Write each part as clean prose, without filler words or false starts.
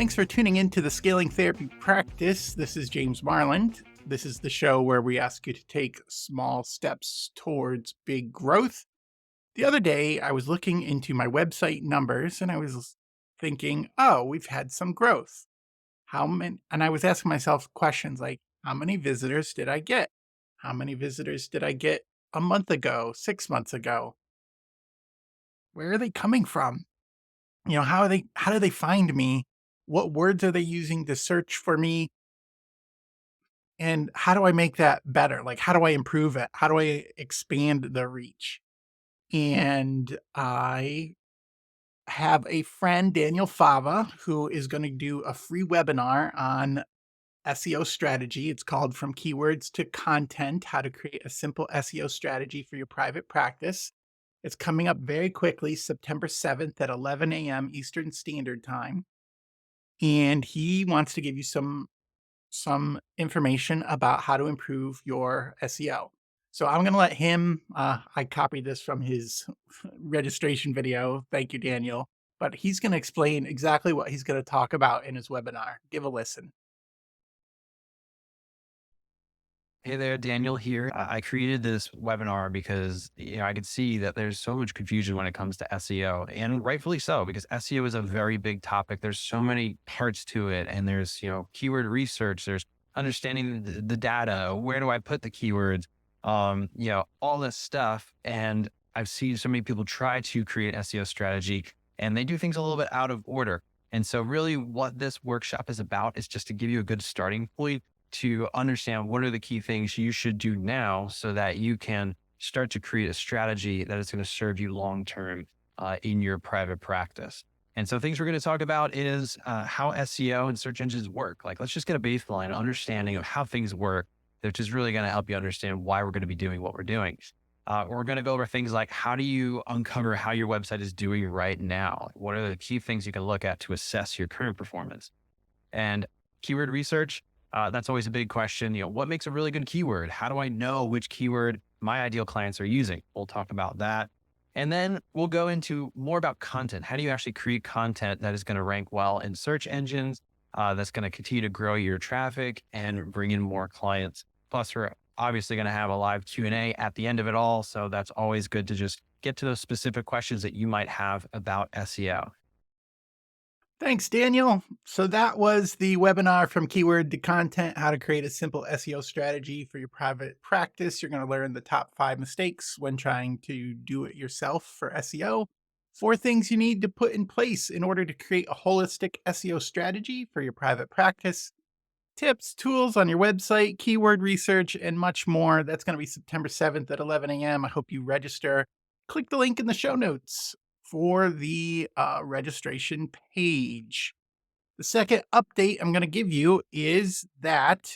Thanks for tuning in to the Scaling Therapy Practice. This is James Marland. This is the show where we ask you to take small steps towards big growth. The other day, I was looking into my website numbers and I was thinking, oh, we've had some growth. How many? And I was asking myself questions like, how many visitors did I get? How many visitors did I get a month ago, 6 months ago? Where are they coming from? How do they find me? What words are they using to search for me? And how do I make that better? Like, how do I improve it? How do I expand the reach? And I have a friend, Daniel Fava, who is going to do a free webinar on SEO strategy. It's called From Keywords to Content, How to Create a Simple SEO Strategy for Your Private Practice. It's coming up very quickly, September 7th at 11 a.m. Eastern Standard Time. And he wants to give you some information about how to improve your SEO. So I'm going to let him, I copied this from his registration video. Thank you, Daniel. But he's going to explain exactly what he's going to talk about in his webinar. Give a listen. Hey there, Daniel here. I created this webinar because I could see that there's so much confusion when it comes to SEO, and rightfully so, because SEO is a very big topic. There's so many parts to it, and there's keyword research, there's understanding the data, where do I put the keywords, all this stuff. And I've seen so many people try to create SEO strategy, and they do things a little bit out of order. And so, really, what this workshop is about is just to give you a good starting point to understand what are the key things you should do now so that you can start to create a strategy that is going to serve you long-term in your private practice. And so things we're going to talk about is how SEO and search engines work. Like, let's just get a baseline understanding of how things work, which is really going to help you understand why we're going to be doing what we're doing. We're going to go over things like, how do you uncover how your website is doing right now? What are the key things you can look at to assess your current performance? And keyword research, that's always a big question. What makes a really good keyword? How do I know which keyword my ideal clients are using? We'll talk about that. And then we'll go into more about content. How do you actually create content that is going to rank well in search engines, that's going to continue to grow your traffic and bring in more clients? Plus, we're obviously going to have a live Q&A at the end of it all. So that's always good to just get to those specific questions that you might have about SEO. Thanks, Daniel. So that was the webinar From Keyword to Content, How to Create a Simple SEO Strategy for Your Private Practice. You're going to learn the top 5 mistakes when trying to do it yourself for SEO. 4 things you need to put in place in order to create a holistic SEO strategy for your private practice. Tips, tools on your website, keyword research, and much more. That's going to be September 7th at 11 a.m. I hope you register. Click the link in the show notes for the registration page. The second update I'm going to give you is that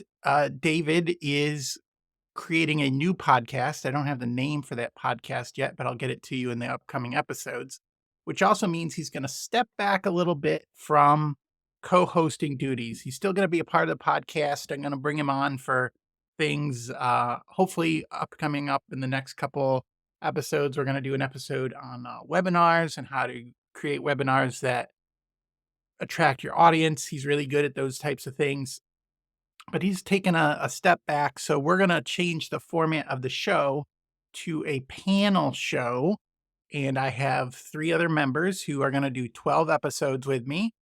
David is creating a new podcast. I don't have the name for that podcast yet, but I'll get it to you in the upcoming episodes, which also means he's going to step back a little bit from co-hosting duties. He's still going to be a part of the podcast. I'm going to bring him on for things, hopefully upcoming up in the next couple episodes. We're going to do an episode on webinars and how to create webinars that attract your audience. He's really good at those types of things, but he's taken a step back. So we're going to change the format of the show to a panel show. And I have 3 other members who are going to do 12 episodes with me.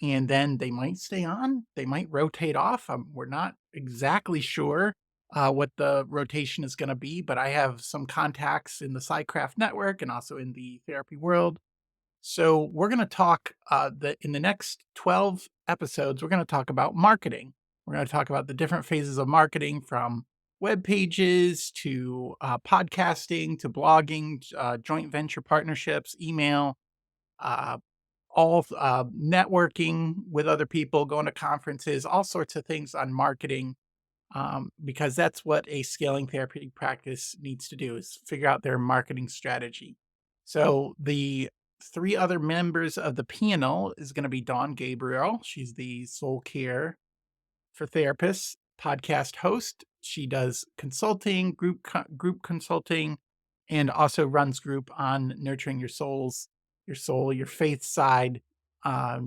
And then they might stay on, they might rotate off. We're not exactly sure what the rotation is going to be, but I have some contacts in the SciCraft network and also in the therapy world. So we're going to talk in the next 12 episodes, we're going to talk about marketing. We're going to talk about the different phases of marketing, from web pages to podcasting to blogging, joint venture partnerships, email, all networking with other people, going to conferences, all sorts of things on marketing, because that's what a scaling therapeutic practice needs to do, is figure out their marketing strategy. So the 3 other members of the panel is going to be Dawn Gabriel. She's the Soul Care for Therapists podcast host. She does consulting, group consulting, and also runs group on nurturing your soul, your faith side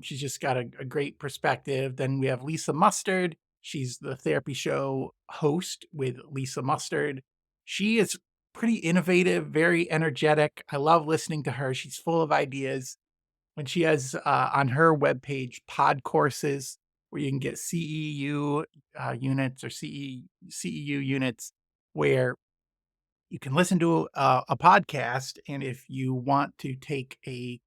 She's just got a great perspective. Then we have Lisa Mustard. She's the therapy show host with Lisa Mustard. She is pretty innovative, very energetic. I love listening to her. She's full of ideas. When she has on her webpage pod courses where you can get CEU units or CEU units where you can listen to a podcast, and if you want to take a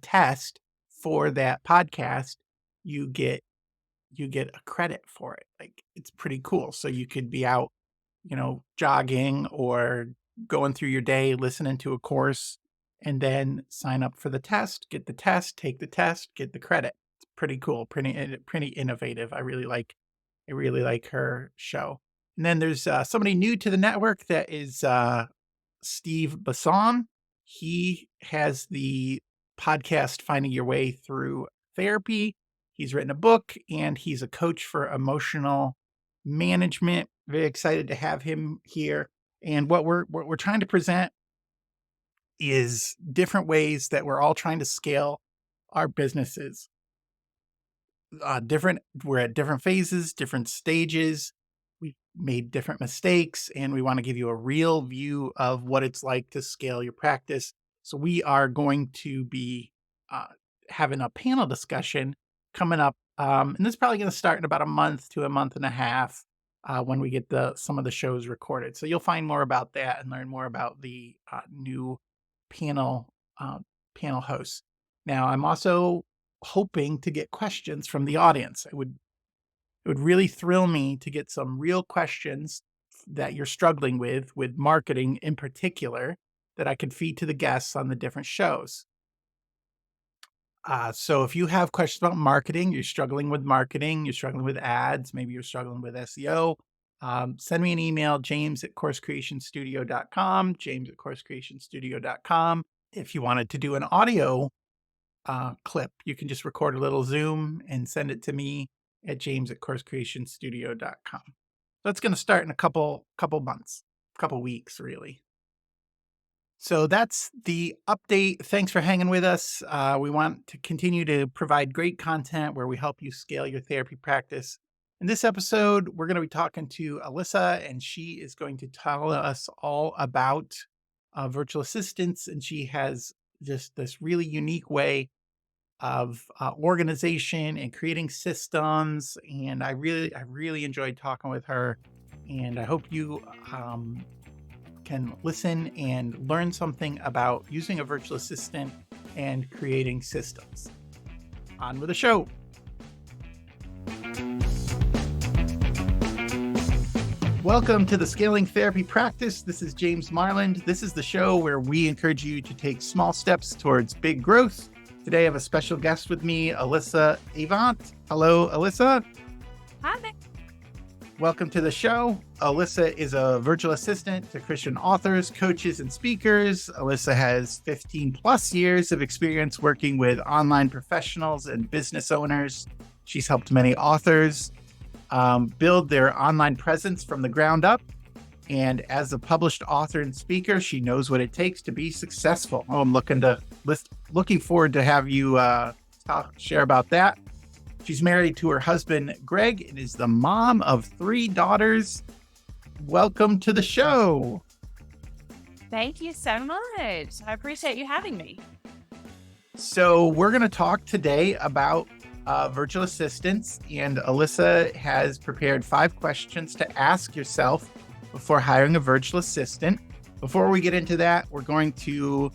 test for that podcast, you get you get a credit for it. Like, it's pretty cool. So you could be out, jogging or going through your day, listening to a course, and then sign up for the test, get the test, take the test, get the credit. It's pretty cool, pretty innovative. I really like her show. And then there's somebody new to the network that is Steve Basson. He has the podcast Finding Your Way Through Therapy. He's written a book and he's a coach for emotional management. Very excited to have him here. And what we're trying to present is different ways that we're all trying to scale our businesses. We're at different phases, different stages. We've made different mistakes, and we want to give you a real view of what it's like to scale your practice. So we are going to be uh, having a panel discussion coming up, and this is probably going to start in about a month to a month and a half when we get some of the shows recorded. So you'll find more about that and learn more about the new panel uh, panel hosts. Now, I'm also hoping to get questions from the audience. It would really thrill me to get some real questions that you're struggling with marketing in particular, that I could feed to the guests on the different shows. So if you have questions about marketing, you're struggling with ads, maybe you're struggling with SEO, send me an email, james@coursecreationstudio.com. If you wanted to do an audio clip, you can just record a little Zoom and send it to me at james@coursecreationstudio.com. So it's going to start in a couple months, couple weeks, really. So that's the update. Thanks for hanging with us. We want to continue to provide great content where we help you scale your therapy practice. In this episode, we're going to be talking to Alyssa, and she is going to tell us all about virtual assistants. And she has just this really unique way of organization and creating systems. And I really enjoyed talking with her. And I hope you can listen and learn something about using a virtual assistant and creating systems. On with the show. Welcome to the Scaling Therapy Practice. This is James Marland. This is the show where we encourage you to take small steps towards big growth. Today I have a special guest with me, Alyssa Avant. Hello, Alyssa. Hi there. Welcome to the show. Alyssa is a virtual assistant to Christian authors, coaches, and speakers. Alyssa has 15 plus years of experience working with online professionals and business owners. She's helped many authors build their online presence from the ground up. And as a published author and speaker, she knows what it takes to be successful. I'm looking forward to have you share about that. She's married to her husband, Greg, and is the mom of 3 daughters. Welcome to the show. Thank you so much. I appreciate you having me. So we're going to talk today about virtual assistants, and Alyssa has prepared 5 questions to ask yourself before hiring a virtual assistant. Before we get into that, we're going to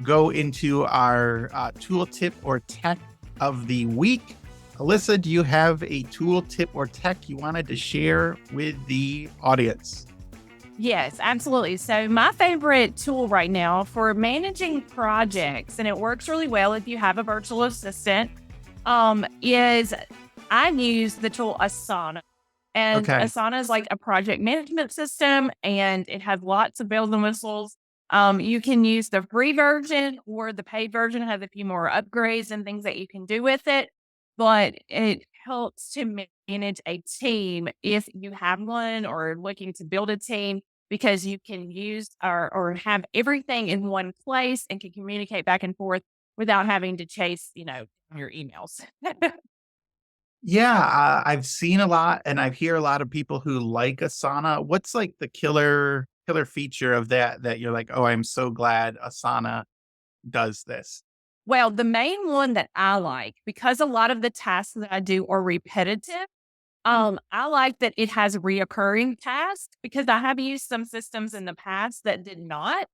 go into our tool tip or tech of the week. Alyssa, do you have a tool, tip, or tech you wanted to share with the audience? Yes, absolutely. So my favorite tool right now for managing projects, and it works really well if you have a virtual assistant, is I use the tool Asana. And Okay. Asana is like a project management system, and it has lots of bells and whistles. You can use the free version, or the paid version has a few more upgrades and things that you can do with it. But it helps to manage a team if you have one or looking to build a team, because you can use or have everything in one place and can communicate back and forth without having to chase, your emails. Yeah, I've seen a lot, and I hear a lot of people who like Asana. What's like the killer feature of that you're like, oh, I'm so glad Asana does this? Well, the main one that I like, because a lot of the tasks that I do are repetitive, I like that it has reoccurring tasks because I have used some systems in the past that did not.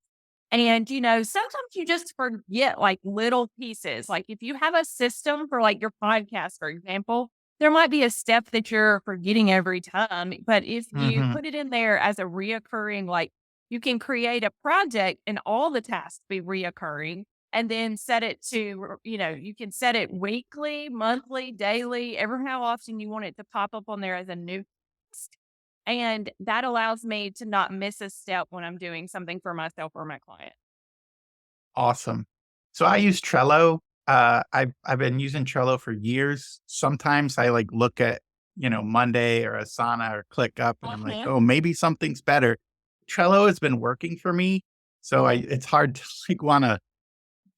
And, sometimes you just forget like little pieces. Like if you have a system for like your podcast, for example, there might be a step that you're forgetting every time. But if you Hmm. put it in there as a reoccurring, like you can create a project and all the tasks be reoccurring and then set it to, you can set it weekly, monthly, daily, ever how often you want it to pop up on there as a new task. And that allows me to not miss a step when I'm doing something for myself or my client. Awesome. So I use Trello. I've been using Trello for years. Sometimes I like look at, Monday or Asana or ClickUp and I'm like, Mhm. oh, maybe something's better. Trello has been working for me. So it's hard to like want to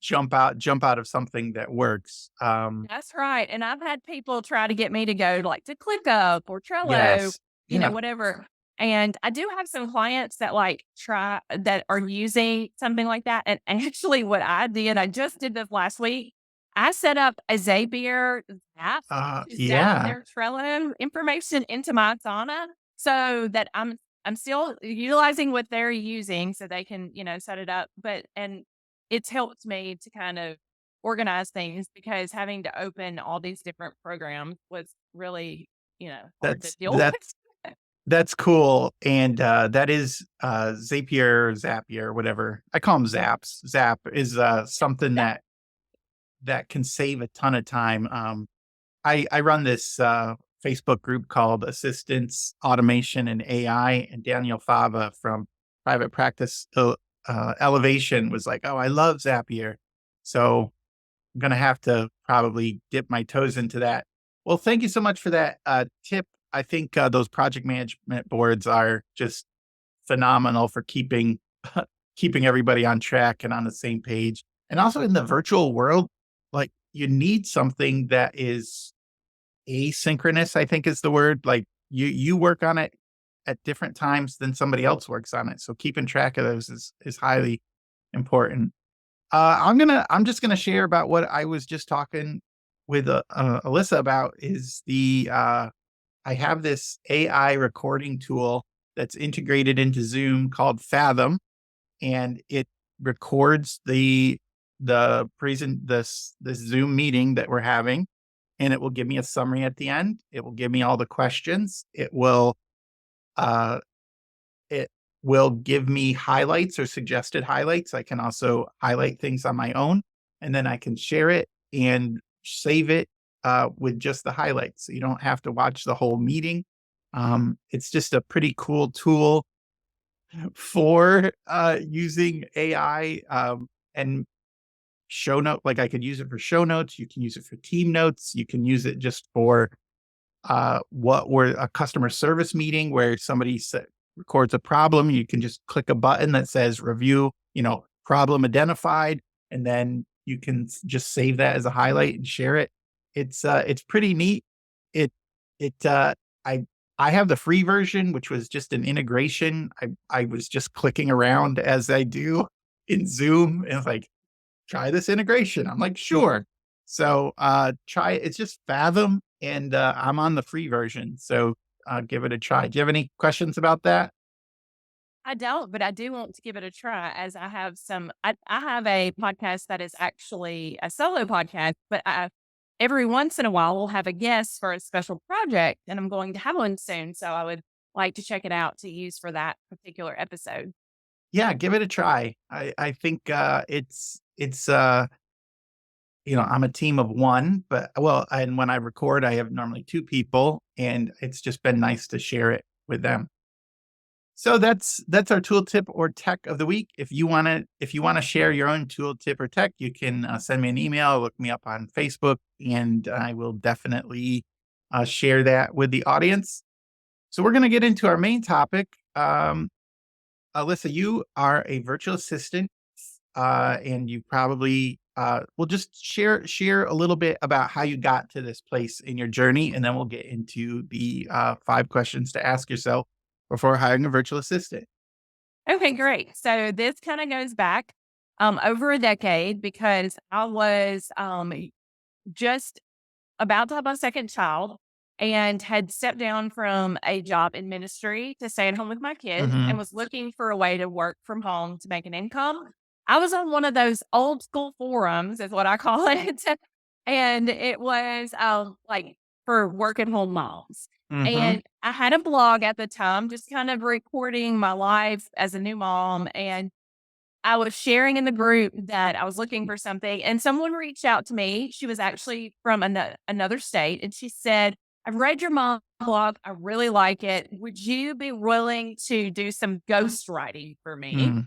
jump out of something that works. That's right, and I've had people try to get me to go, like, to ClickUp or Trello, Yes. Yeah. whatever, and I do have some clients that, like, try that are using something like that, and actually what I just did this last week, I set up a Zapier Zap to zap Yeah. their Trello information into my Asana so that I'm still utilizing what they're using so they can, set it up, and it's helped me to kind of organize things because having to open all these different programs was really, hard to That's deal with. that's that's cool. And that is Zapier, whatever. I call them Zaps. Zap is something That that can save a ton of time. I run this Facebook group called Assistance, Automation, and AI, and Daniel Fava from Private Practice Elevation was like, "Oh, I love Zapier," so I'm gonna have to probably dip my toes into that. Well, thank you so much for that tip. I think those project management boards are just phenomenal for keeping everybody on track and on the same page. And also in the virtual world, like you need something that is asynchronous, I think is the word. Like you work on it at different times than somebody else works on it. So keeping track of those is highly important. I'm just gonna share about what I was just talking with Alyssa about is I have this AI recording tool that's integrated into Zoom called Fathom, and it records the Zoom meeting that we're having, and it will give me a summary at the end. It will give me all the questions. Uh it will give me highlights or suggested highlights. I can also highlight things on my own, and then I can share it and save it with just the highlights. So you don't have to watch the whole meeting. It's just a pretty cool tool for using AI and show note. Like I could use it for show notes. You can use it for team notes. You can use it just for what were a customer service meeting where records a problem. You can just click a button that says review, problem identified, and then you can just save that as a highlight and share it. It's pretty neat. It it I I have the free version, which was just an integration. I was just clicking around as I do in Zoom, and it's like, try this integration. I'm like, sure. So try it. It's just Fathom, and I'm on the free version. So give it a try. Do you have any questions about that? I don't, but I do want to give it a try as I have a podcast that is actually a solo podcast, but every once in a while we'll have a guest for a special project and I'm going to have one soon. So I would like to check it out to use for that particular episode. Yeah, give it a try. I think it's I'm a team of one, but well, and when I record, I have normally two people, and it's just been nice to share it with them. So that's our tool tip or tech of the week. If you wanna share your own tool tip or tech, you can send me an email, look me up on Facebook, and I will definitely share that with the audience. So we're gonna get into our main topic. Alyssa, you are a virtual assistant, and you probably We'll just share a little bit about how you got to this place in your journey, and then we'll get into the 5 questions to ask yourself before hiring a virtual assistant. Okay, great. So this kind of goes back over a decade because I was just about to have my second child and had stepped down from a job in ministry to stay at home with my kids and Hmm. was looking for a way to work from home to make an income. I was on one of those old school forums, is what I call it. And it was like for working home moms. Hmm. And I had a blog at the time, just kind of recording my life as a new mom. And I was sharing in the group that I was looking for something, and someone reached out to me. She was actually from another state, and she said, "I've read your mom blog. I really like it. Would you be willing to do some ghostwriting for me?" Mm.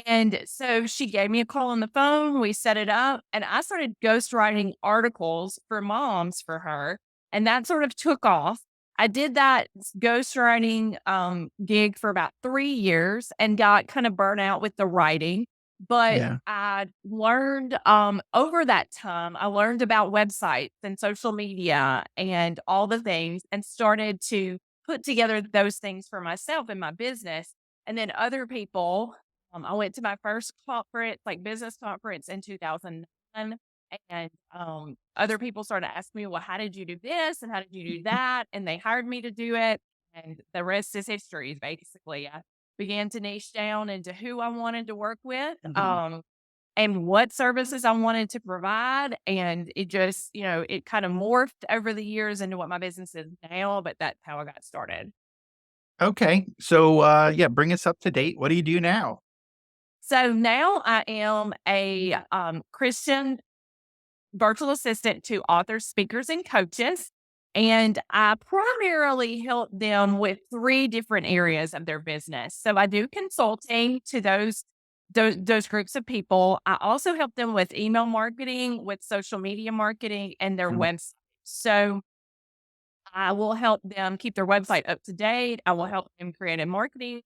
And so she gave me a call on the phone. We set it up, and I started ghostwriting articles for moms for her. And that sort of took off. I did that ghostwriting gig for about 3 years and got kind of burnt out with the writing. But Yeah. I learned over that time, I learned about websites and social media and all the things and started to put together those things for myself in my business. And then other people I went to my first conference, like business conference in 2009. And other people started asking me, well, how did you do this? And how did you do that? And they hired me to do it. And the rest is history, basically. I began to niche down into who I wanted to work with Mhm. and what services I wanted to provide. And it just, it kind of morphed over the years into what my business is now. But that's how I got started. Okay. So, yeah, bring us up to date. What do you do now? So now I am a Christian virtual assistant to authors, speakers, and coaches. And I primarily help them with 3 different areas of their business. So I do consulting to those groups of people. I also help them with email marketing, with social media marketing, and their Mm. website. So I will help them keep their website up to date. I will help them create a marketing,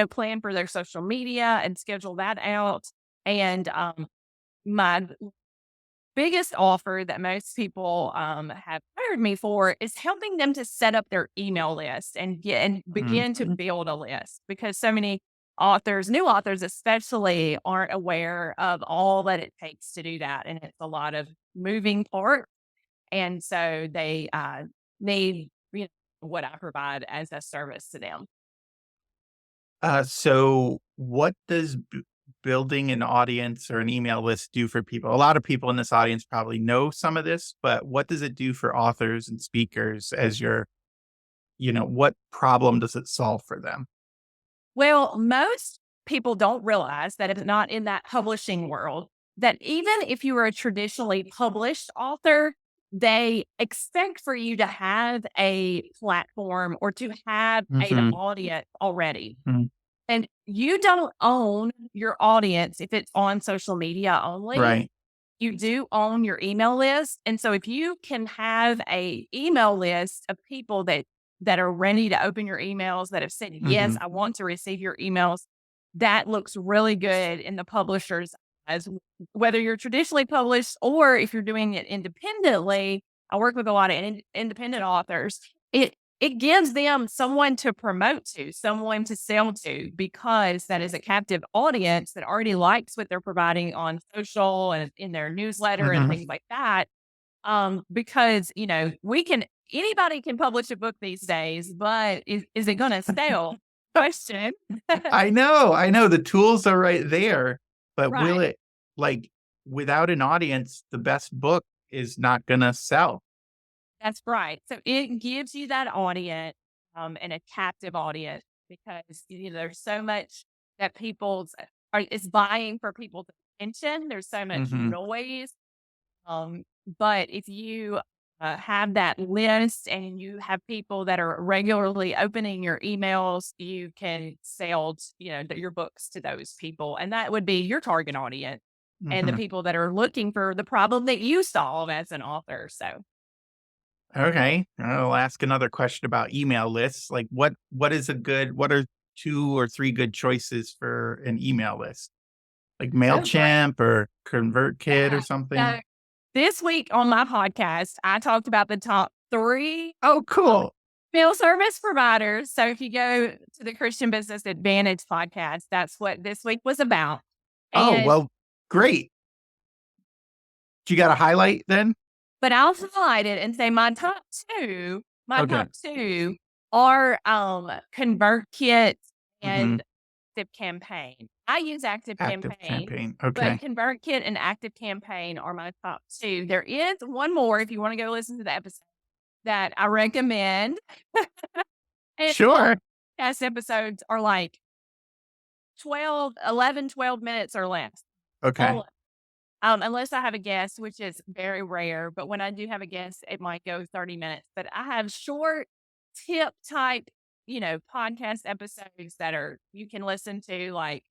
plan for their social media and schedule that out. And my biggest offer that most people have hired me for is helping them to set up their email list and Mm. begin to build a list because so many authors, new authors especially, aren't aware of all that it takes to do that, and it's a lot of moving parts. And so they need what I provide as a service to them. So what does building an audience or an email list do for people? A lot of people in this audience probably know some of this, but what does it do for authors and speakers as what problem does it solve for them? Well, most people don't realize that it's not in that publishing world, that even if you are a traditionally published author, they expect for you to have a platform or to have an Hmm. audience already. Mm. And you don't own your audience if it's on social media only. Right. You do own your email list. And so if you can have a email list of people that are ready to open your emails, that have said, yes, Hmm. I want to receive your emails, that looks really good in the publisher's eyes. Whether you're traditionally published or if you're doing it independently, I work with a lot of independent authors. It gives them someone to promote to, someone to sell to, because that is a captive audience that already likes what they're providing on social and in their newsletter and Hmm. things like that. Because anybody can publish a book these days, but is it going to sell? Question. I know the tools are right there, but will Right. it like without an audience, the best book is not gonna sell. That's right. So it gives you that audience and a captive audience because there's so much that people's is buying for people's attention. There's so much Hmm. noise. Um, but if you have that list and you have people that are regularly opening your emails, you can sell, your books to those people, and that would be your target audience and the Hmm. people that are looking for the problem that you solve as an author. So. Okay. I'll ask another question about email lists. Like what are 2 or 3 good choices for an email list? Like So great. MailChimp or ConvertKit or Yeah. something? So this week on my podcast, I talked about the top 3 Oh, um, cool. email service providers. So if you go to the Christian Business Advantage podcast, that's what this week was about. Oh, And well, great. You got a highlight then? but I'll highlight it and say my Okay. top 2 are ConvertKit Hmm. and ActiveCampaign. I use Active ActiveCampaign, campaign. but Okay. ConvertKit and ActiveCampaign are my top 2. There is one more if you want to go listen to the episode that I recommend. And all Sure. podcast episodes are like 12 minutes or less. Okay. All unless I have a guest, which is very rare. But when I do have a guest, it might go 30 minutes. But I have short tip type, podcast episodes that are you can listen to like,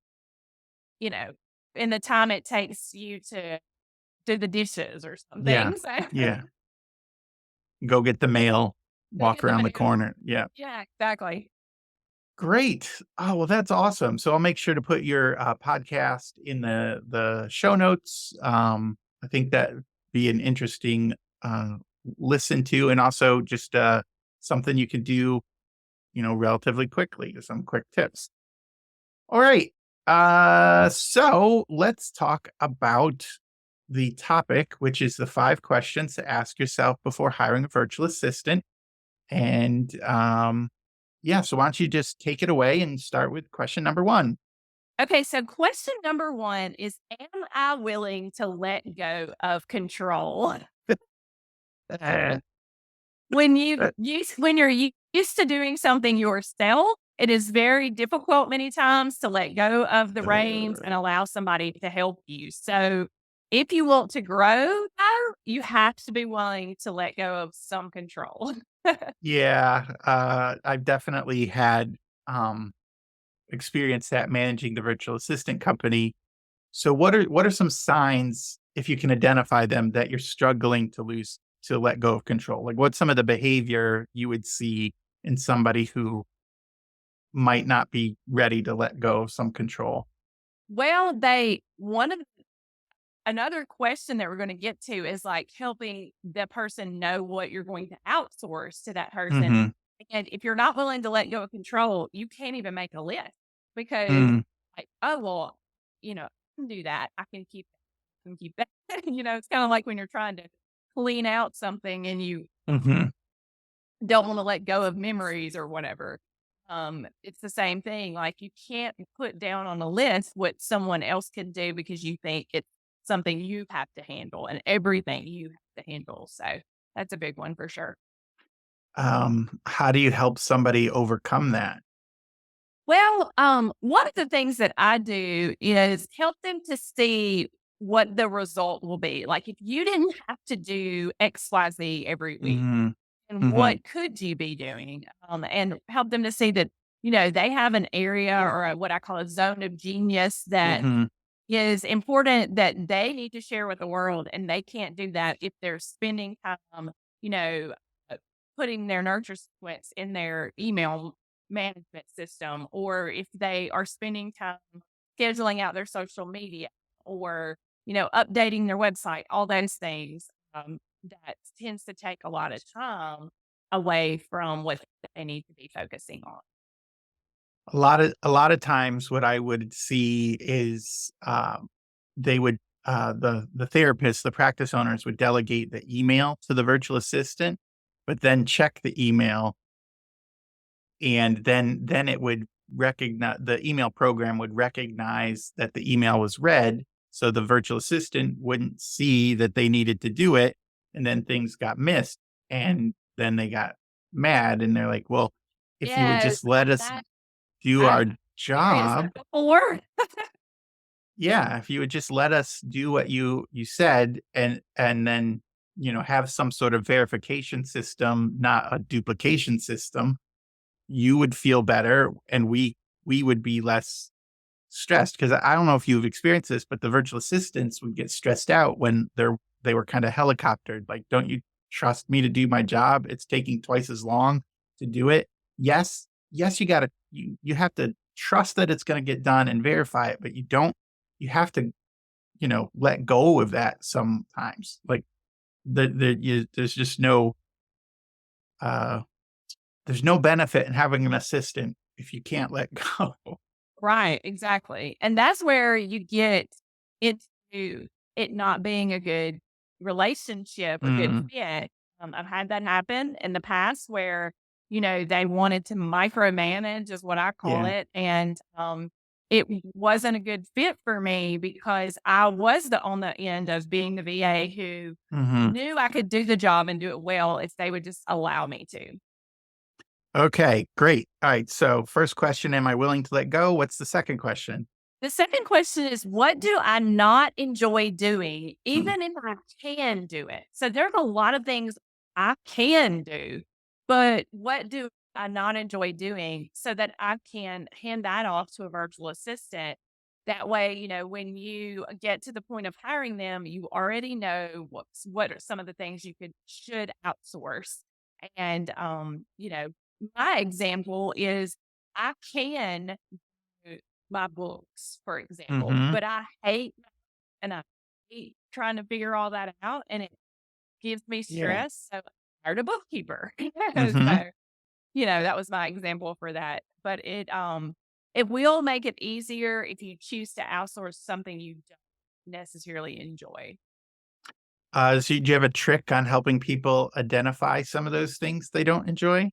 you know, in the time it takes you to do the dishes or Yeah. something. So Yeah. Go get the mail, go walk get the around the mail. corner. Yeah. Yeah, exactly. Great. Oh, well, that's awesome. So I'll make sure to put your podcast in the show notes. I think that be an interesting uh, listen to, and also just something you can do, relatively quickly. Some quick tips. All right. So let's talk about the topic, which is the 5 questions to ask yourself before hiring a virtual assistant. And yeah, so why don't you just take it away and start with question number 1? Okay, so question number 1 is, am I willing to let go of control? Uh, uh, When you're used to doing something yourself, it is very difficult many times to let go of the reins and allow somebody to help you. So if you want to grow, though, you have to be willing to let go of some control. yeah, I've definitely had experience that managing the virtual assistant company. So what are some signs, if you can identify them, that you're struggling to let go of control? Like what's some of the behavior you would see in somebody who might not be ready to let go of some control? Well, they one of another question that we're going to get to is like helping the person know what you're going to outsource to that person. Mhm. And if you're not willing to let go of control, you can't even make a list because, Mm. like, oh, well, I can do that. I can keep that. It's kind of like when you're trying to clean out something and you Mhm. don't want to let go of memories or whatever. It's the same thing. Like you can't put down on a list what someone else can do because you think it's something you have to handle and everything you have to handle. So that's a big one for sure. How do you help somebody overcome that? Well, one of the things that I do is help them to see what the result will be. Like if you didn't have to do XYZ every week, Mhm. and Mhm. what could you be doing? And help them to see that, they have an area or what I call a zone of genius that Mhm. is important that they need to share with the world. And they can't do that if they're spending time, you know, uh, putting their nurture sequence in their email management system, or if they are spending time scheduling out their social media or, updating their website, all those things. That tends to take a lot of time away from what they need to be focusing on. A lot of times what I would see is, they would, the therapists, the practice owners would delegate the email to the virtual assistant, but then check the email, and then it would recognize the email program would recognize that the email was read, so the virtual assistant wouldn't see that they needed to do it, and then things got missed, and then they got mad, and they're like, "Well, if you would Yes, just let us that do I've our experienced job." that before. Yeah, if you would just let us do what you said, and then, have some sort of verification system, not a duplication system, you would feel better, and we would be less stressed. Because I don't know if you've experienced this, but the virtual assistants would get stressed out when they were kinda helicoptered, like, "Don't you trust me to do my job? It's taking twice as long to do it." Yes, you have to trust that it's gonna get done and verify it, but you don't you have to, let go of that sometimes. Like there's just uh, there's no benefit in having an assistant if you can't let go. Right, exactly. And that's where you get into it not being a good relationship or good Mm, fit. I've had that happen in the past where, they wanted to micromanage is what I call yeah. it. And it wasn't a good fit for me because I was on the end of being the VA who Hmm. knew I could do the job and do it well if they would just allow me to. Okay, great. All right. So, first question, am I willing to let go? What's the second question? The second question is, what do I not enjoy doing, even if I can do it? So there's a lot of things I can do, but what do I not enjoy doing so that I can hand that off to a virtual assistant? That way, when you get to the point of hiring them, you already know what are some of the things you should outsource. And my example is I can uh, my books, for example, Hmm. but I hate trying to figure all that out, and it gives me Yeah. stress, so I hired a bookkeeper. Hmm. So, that was my example for that, but it will make it easier if you choose to outsource something you don't necessarily enjoy. So, do you have a trick on helping people identify some of those things they don't enjoy?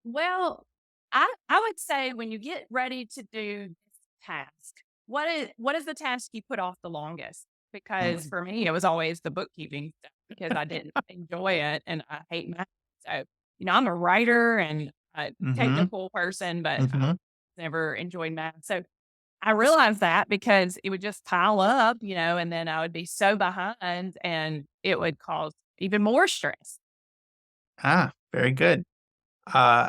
Well, I would say when you get ready to do this task, what is the task you put off the longest? Because for me, it was always the bookkeeping stuff because I didn't enjoy it and I hate math. So, I'm a writer and a Mm-hmm. technical person, but I Mm-hmm. never enjoyed math. So I realized that because it would just pile up, and then I would be so behind and it would cause even more stress. Ah, very good. Uh,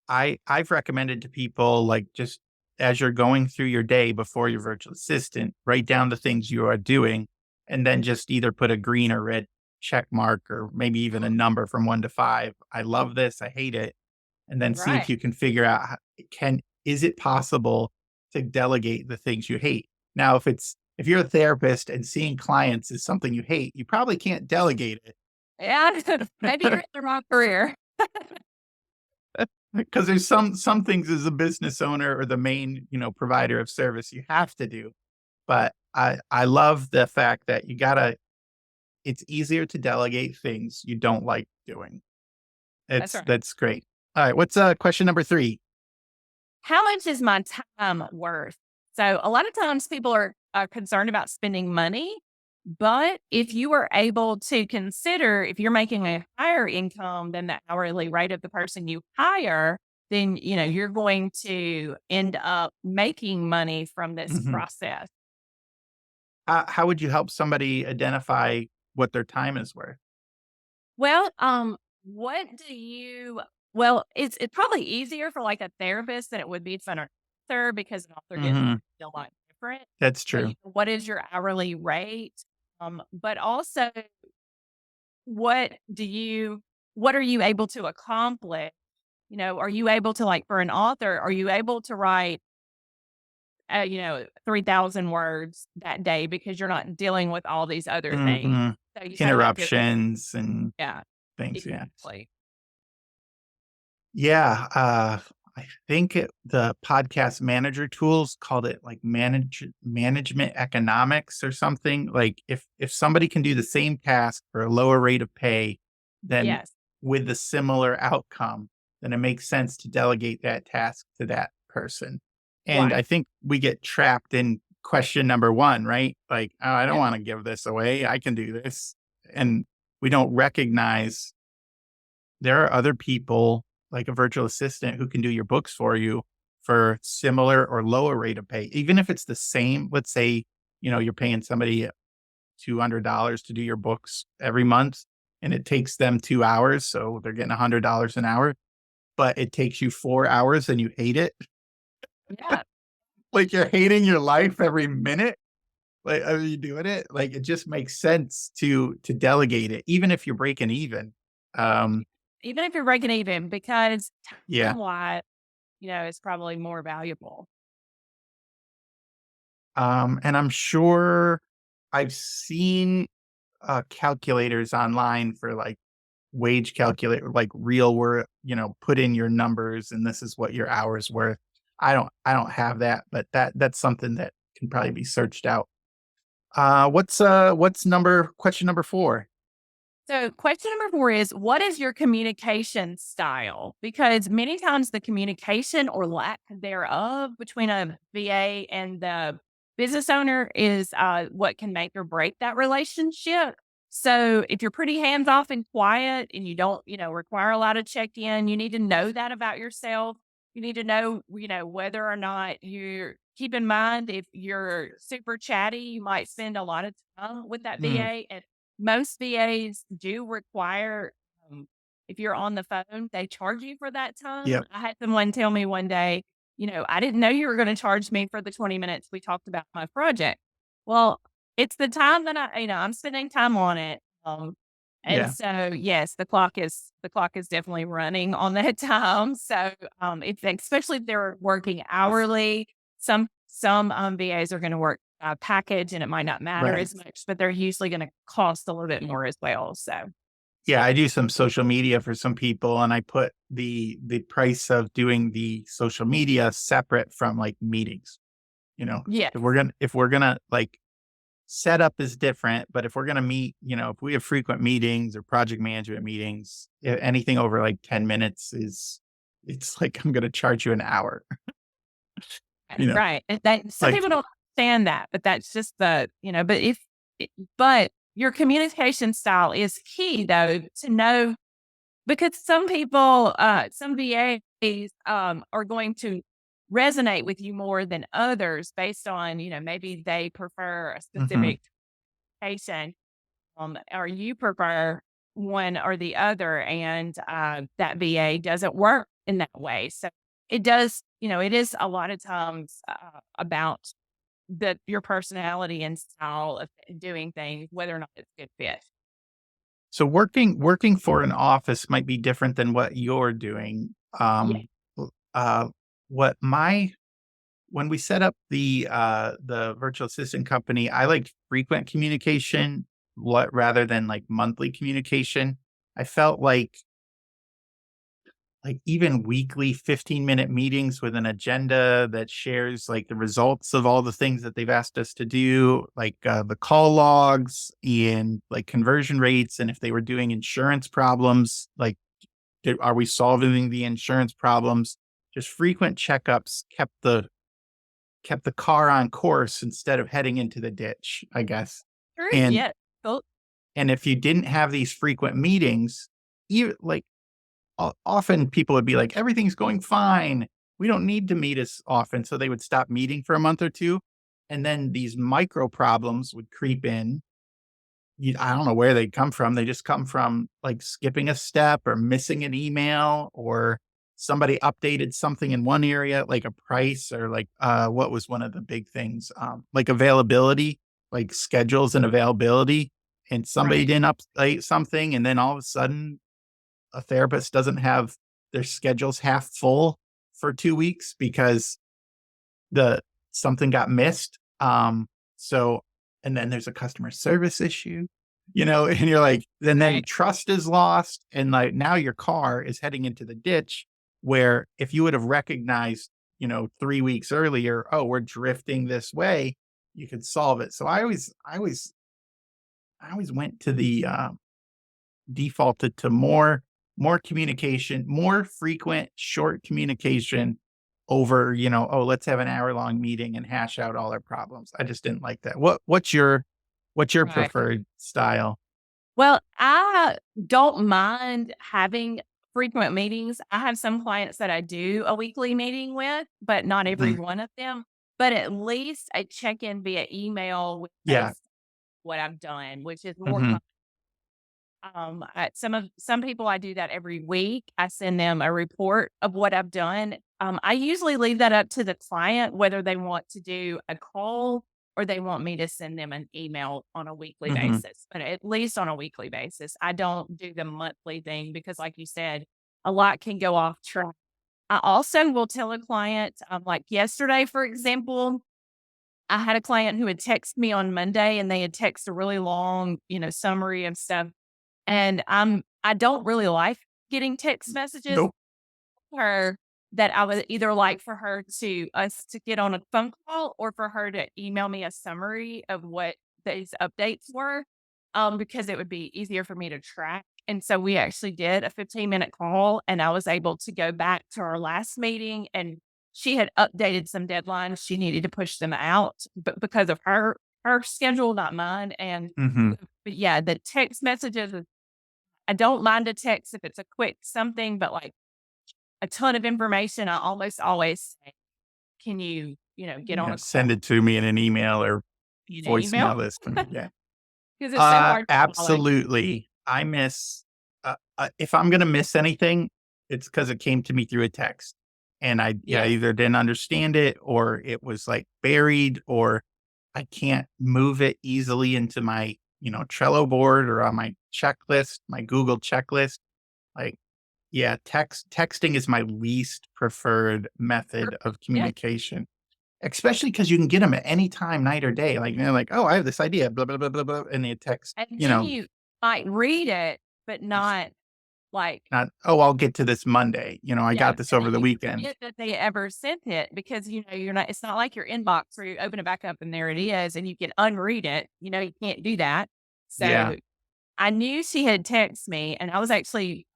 I've recommended to people, like, just as you're going through your day before your virtual assistant, write down the things you are doing, and then just either put a green or red check mark, or maybe even a number from 1 to 5. I love this. I hate it. And then see if Right. you can figure out, is it possible to delegate the things you hate? Now, if you're a therapist and seeing clients is something you hate, you probably can't delegate Yeah. Maybe you're it. in the wrong career. Because there's some things as a business owner or the main, provider of service you have to do. But I love the fact that it's easier to delegate things you don't like doing. That's right. That's great. All right, what's question number 3? How much is my time worth? So a lot of times people are concerned about spending money, but if you are able to consider if you're making a higher income than the hourly rate of the person you hire, then you're going to end up making money from this Mhm. process. How would you help somebody identify what their time is worth? Well, what do you well, it's probably easier for like a therapist than it would be for an author because an author gets Mhm. a lot different. That's But true. what is your hourly rate? But also what do you what are you able to accomplish? Are you able to like for an author, are you able to write 3,000 words that day because you're not dealing with all these other things. Mhm. So you kind of have to Interruptions and yeah, things, yeah. exactly. Yeah, I think the podcast manager tools called it, like, management economics or something. Like, if somebody can do the same task for a lower rate of pay, then Yes. with a similar outcome, then it makes sense to delegate that task to that person. And I Right. think we get trapped in question number 1, right? Like, "Oh, I don't Yeah. wanna give this away. I can do this." And we don't recognize there are other people, like a virtual assistant, who can do your books for you for similar or lower rate of pay. Even if it's the same, let's say, you're paying somebody $200 to do your books every month and it takes them 2 hours, so they're getting $100 an hour, but it takes you 4 hours and you hate it. Yeah. Like, you're hating your life every minute. Like, are you doing it? Like, it just makes sense to delegate it, even if you're breaking even. Um, Even if you're breaking even, because yeah. time wise, is probably more valuable. And I'm sure I've seen calculators online for like wage calculator, like real where, put in your numbers and this is what your hours worth. I don't have that, but that's something that can probably be searched out. What's question number 4? So, question number 4 is, what is your communication style? Because many times the communication or lack thereof between a VA and the business owner is what can make or break that relationship. So, if you're pretty hands off and quiet and you don't, require a lot of check in, you need to know that about yourself. You need to know, whether or not you keep in mind if you're super chatty, you might spend a lot of time with that Mm, VA. And most VAs do require, if you're on the phone, they charge you for that time. yep, I had someone tell me one day, I didn't know you were going to charge me for the 20 minutes we talked about my project. Well, it's the time that I'm spending time on it. And yeah, so, yes, the clock is definitely running on that time. So, if especially if they're working hourly, some VAs are going to work package and it might not matter right. as much, but they're usually going to cost a little bit more as well. So, Yeah, I do some social media for some people, and I put the price of doing the social media separate from like meetings. You know, yeah, if we're gonna like setup is different, but if we're gonna meet, if we have frequent meetings or project management meetings, anything over like 10 minutes is it's like I'm gonna charge you an hour. You know, right. And some like people don't understand that, but that's just but your communication style is key though to know. Because some VAs, are going to resonate with you more than others based on, maybe they prefer a mhm. specific patient, or you prefer one or the other, and that VA doesn't work in that way. So it is a lot of times about your personality and style of doing things, whether or not it's a good fit. So working for an office might be different than what you're doing. Yeah. W what my when we set up the virtual assistant company, I like frequent communication what rather than like monthly communication. I felt like even weekly 15-minute meetings with an agenda that shares like the results of all the things that they've asked us to do, like the call logs and like conversion rates. And if they were doing insurance problems, like are we solving the insurance problems? Just frequent checkups kept the car on course instead of heading into the ditch, I guess. True. And Yeah. Cool. and if you didn't have these frequent meetings, you like often people would be like, everything's going fine. We don't need to meet as often. So they would stop meeting for a month or two. And then these micro problems would creep in. I don't know where they come from. They just come from like skipping a step or missing an email or somebody updated something in one area, like a price or like what was one of the big things, like availability, like schedules and availability. And somebody Right. didn't update something, and then all of a sudden a therapist doesn't have their schedules half full for 2 weeks because the something got missed. So and then there's a customer service issue, and you're like then Right. trust is lost, and, like, now your car is heading into the ditch where if you would have recognized, 3 weeks earlier, "Oh, we're drifting this way," you could solve it. So I always went to the, defaulted to more communication, more frequent, short communication over, "Oh, let's have an hour-long meeting and hash out all our problems." I just didn't like that. What's your Right. preferred style? Well, I don't mind having frequent meetings. I have some clients that I do a weekly meeting with, but not every Mhm. one of them. But at least I check in via email with Yeah. what I've done, which is more Mhm. common. Some people I do that every week. I send them a report of what I've done. I usually leave that up to the client whether they want to do a call or they want me to send them an email on a weekly Mhm. basis. But at least on a weekly basis, I don't do the monthly thing because, like you said, a lot can go off track. I also will tell a client, like yesterday, for example. I had a client who had texted me on Monday and they had texted a really long, summary and stuff. And I don't really like getting text messages Nope. from her that I would either like for her to us to get on a phone call or for her to email me a summary of what these updates were, because it would be easier for me to track. And so we actually did a 15-minute call and I was able to go back to our last meeting and she had updated some deadlines. She needed to push them out, but because of her schedule, not mine. And Mhm. but yeah, the text messages, I don't mind a text if it's a quick something, but like a ton of information, I almost always say, "Can you, get on Yeah, a send call it to me in an email or via email?" voicemail this to me, yeah. Because it's so hard to follow. Absolutely. I miss if I'm gonna miss anything, it's because it came to me through a text, and I Yes. either didn't understand it or it was, like, buried, or I can't move it easily into my, Trello board or on my checklist, my Google checklist. Like, yeah, texting is my least preferred method of Yeah. communication. Especially because you can get them at any time, night or day, like, they're like, "Oh, I have this idea, blah, blah, blah, blah, blah," and they text, And then you might read it, but not like, not, "Oh, I'll get to this Monday," "I yeah, got this and over then the you weekend." forget that they ever sent it because, you're not it's not like your inbox where you open it back up and there it is and you can unread it, you can't do that. Yeah. So I knew she had texted me, and I was actually,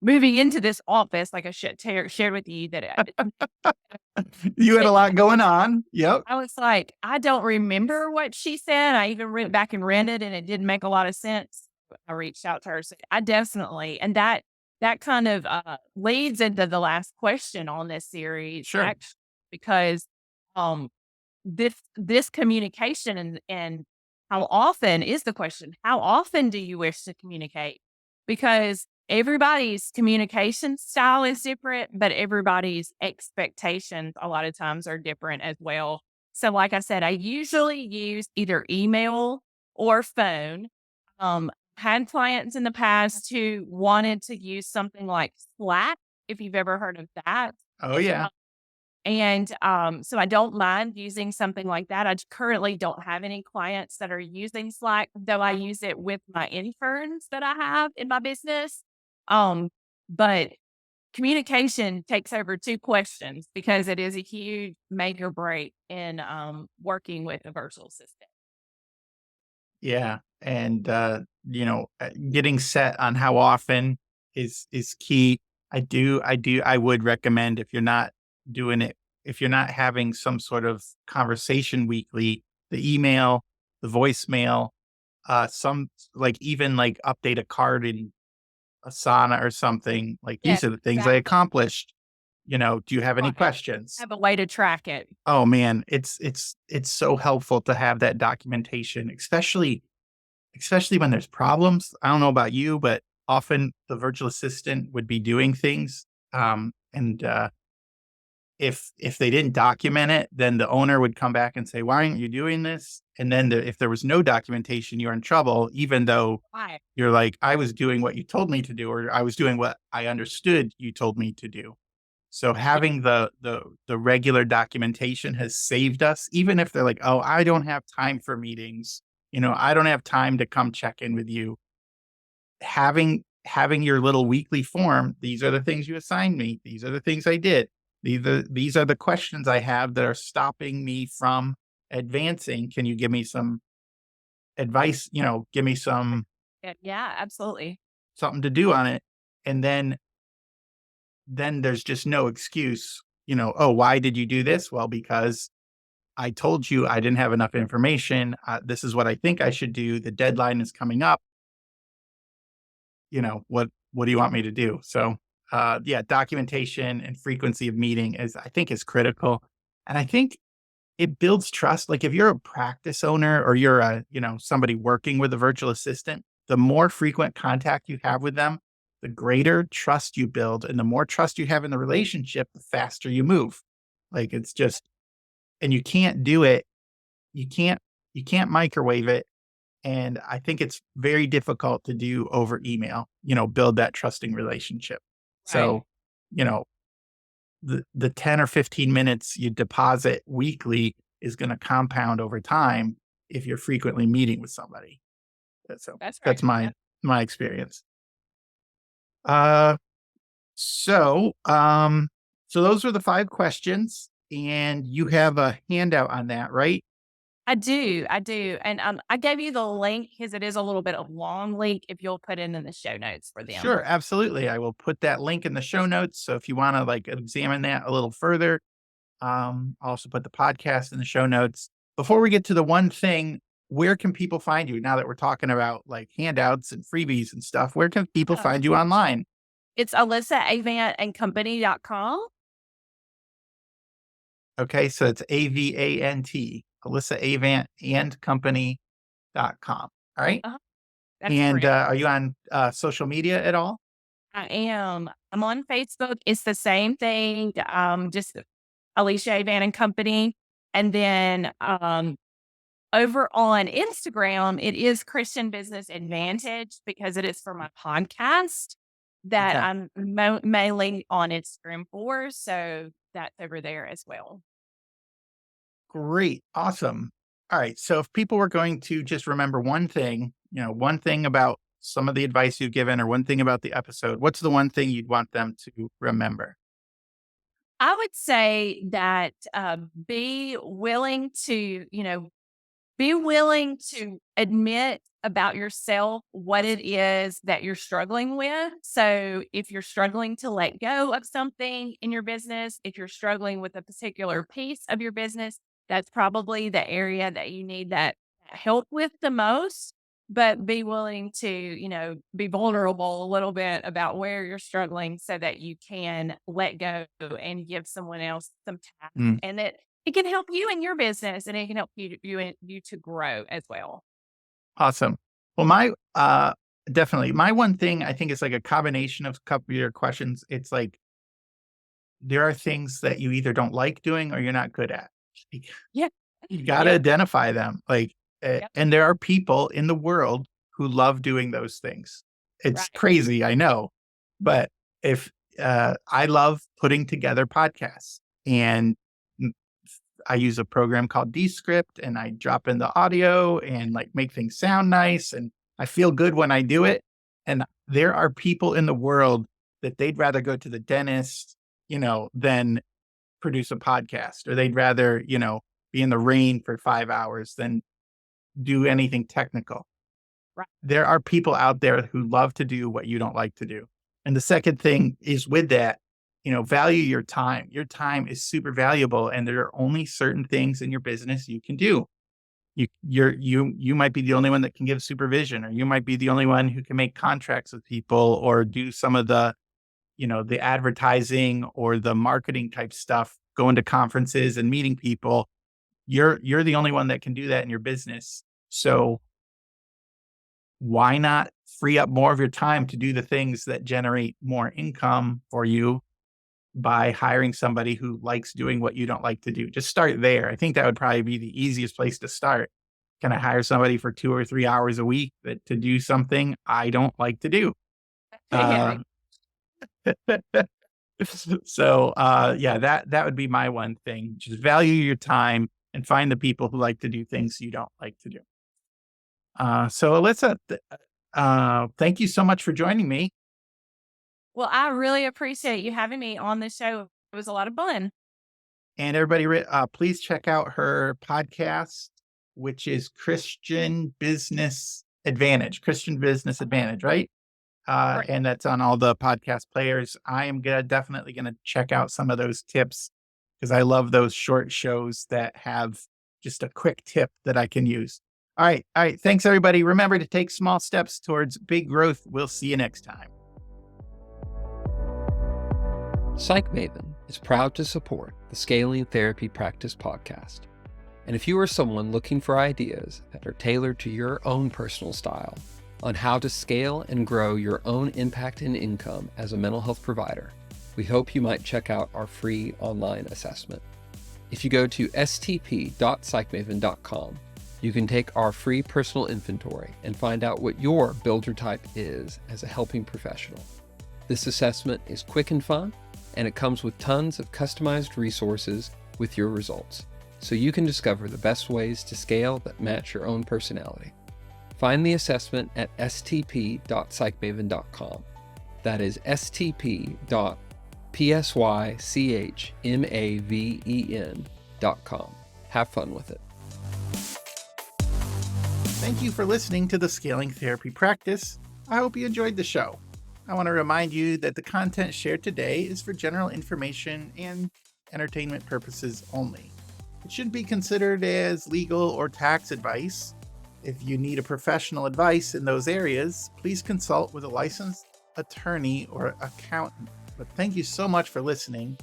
moving into this office, like I shared with you that You had a lot going on. Yep. I was like, "I don't remember what she said." I even went back and read it, and it didn't make a lot of sense. I reached out to her, so I definitely and that kind of, leads into the last question on this series, Sure. because, um, this communication and how often is the question, how often do you wish to communicate? Because everybody's communication style is different, but everybody's expectations a lot of times are different as well. So, like I said, I usually use either email or phone. Had clients in the past who wanted to use something like Slack, if you've ever heard of that. Oh, yeah. And, so I don't mind using something like that. Currently don't have any clients that are using Slack, though I use it with my interns that I have in my business. But communication takes over 2 questions because it is a huge make or break in, working with a virtual assistant. Yeah, and, getting set on how often is key. I would recommend if you're not doing it if you're not having some sort of conversation weekly, the email, the voicemail, some like, even, like, update a card in Asana or something, like, Yeah, "These are the things I exactly. accomplished, do you have any Right. questions?" Have a way to track it. Oh, man, it's so helpful to have that documentation, especially when there's problems. I don't know about you, but often the virtual assistant would be doing things, and, if they didn't document it, then the owner would come back and say, "Why aren't you doing this?" And then if there was no documentation, you're in trouble, even though Right. you're like, "I was doing what you told me to do, or I was doing what I understood you told me to do." So Yeah. having the regular documentation has saved us, even if they're like, "Oh, I don't have time for meetings. I don't have time to come check in with you." Having your little weekly form, "These are the things you assigned me. These are the things I did. These are the questions I have that are stopping me from advancing. Can you give me some advice? Give me Yeah, absolutely. something to do on it." And then there's just no excuse, "Oh, why did you do this?" "Well, because I told you I didn't have enough information. This is what I think I should do. The deadline is coming up. What do you want me to do?" So, yeah, documentation and frequency of meeting is critical. And I think it builds trust. Like if you're a practice owner or you're somebody working with a virtual assistant, the more frequent contact you have with them, the greater trust you build. And the more trust you have in the relationship, the faster you move. Like it's just, and you can't do it. You can't, you can't microwave it. And I think it's very difficult to do over email, build that trusting relationship. Right. So, you know, the 10 or 15 minutes you deposit weekly is going to compound over time if you're frequently meeting with somebody. So That's right. that's my experience. Uh, so those were the 5 questions, and you have a handout on that, right? I do. And I gave you the link because it is a little bit of long link if you'll put it in the show notes for them. Sure, absolutely. I will put that link in the show notes. So if you want to like examine that a little further, I'll also put the podcast in the show notes. Before we get to the one thing, where can people find you now that we're talking about like handouts and freebies and stuff? Where can people Oh. find you online? It's AlyssaAvantandCompany.com. Okay, so it's AVANT, Alyssa Avant and Company.com. All right. That's And correct. are you on social media at all? I am. I'm on Facebook. It's the same thing. Just Alyssa Avant and Company. And then over on Instagram, it is Christian Business Advantage because it is for my podcast that Okay. I'm mainly on Instagram for. So that's over there as well. Great. Awesome. All right. So if people were going to just remember one thing, one thing about some of the advice you've given or one thing about the episode, what's the one thing you'd want them to remember? I would say that be willing to, be willing to admit about yourself what it is that you're struggling with. So if you're struggling to let go of something in your business, if you're struggling with a particular piece of your business, that's probably the area that you need that help with the most. But be willing to, be vulnerable a little bit about where you're struggling so that you can let go and give someone else some time Mm, and that it can help you in your business and it can help you to grow as well. awesome. Well, definitely my one thing I think is like a combination of a couple of your questions. It's like there are things that you either don't like doing or you're not good at. Yeah. You gotta Yep. identify them, like, Yep. and there are people in the world who love doing those things. It's Right. crazy, I know, but if, I love putting together podcasts, and mm, I use a program called Descript, and I drop in the audio and, like, make things sound nice, and I feel good when I do it, and there are people in the world that they'd rather go to the dentist, than produce a podcast, or they'd rather, be in the rain for 5 hours than do anything technical. Right. There are people out there who love to do what you don't like to do. And the second thing is with that, value your time. Your time is super valuable, and there are only certain things in your business you can do. You might be the only one that can give supervision, or you might be the only one who can make contracts with people or do some of the advertising or the marketing type stuff, going to conferences and meeting people. You're the only one that can do that in your business. So why not free up more of your time to do the things that generate more income for you by hiring somebody who likes doing what you don't like to do? Just start there. I think that would probably be the easiest place to start. Can I hire somebody for 2 or 3 hours a week to do something I don't like to do? Uh, so yeah, that would be my one thing. Just value your time and find the people who like to do things you don't like to do. So Alyssa, thank you so much for joining me. Well, I really appreciate you having me on the show. It was a lot of fun. And everybody, please check out her podcast, which is Christian Business Advantage, right? Right. And that's on all the podcast players. I am definitely gonna check out some of those tips because I love those short shows that have just a quick tip that I can use. All right. Thanks, everybody. Remember to take small steps towards big growth. We'll see you next time. Psych Maven is proud to support the Scaling Therapy Practice podcast. And if you are someone looking for ideas that are tailored to your own personal style on how to scale and grow your own impact and income as a mental health provider, we hope you might check out our free online assessment. If you go to stp.psychmaven.com, you can take our free personal inventory and find out what your builder type is as a helping professional. This assessment is quick and fun, and it comes with tons of customized resources with your results. so you can discover the best ways to scale that match your own personality. Find the assessment at stp.psychmaven.com. That is stp.psychmaven.com. Have fun with it. Thank you for listening to the Scaling Therapy Practice. I hope you enjoyed the show. I want to remind you that the content shared today is for general information and entertainment purposes only. It shouldn't be considered as legal or tax advice. If you need a professional advice in those areas, please consult with a licensed attorney or accountant. But thank you so much for listening.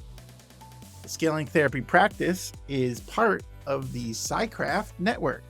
The Scaling Therapy Practice is part of the PsyCraft Network.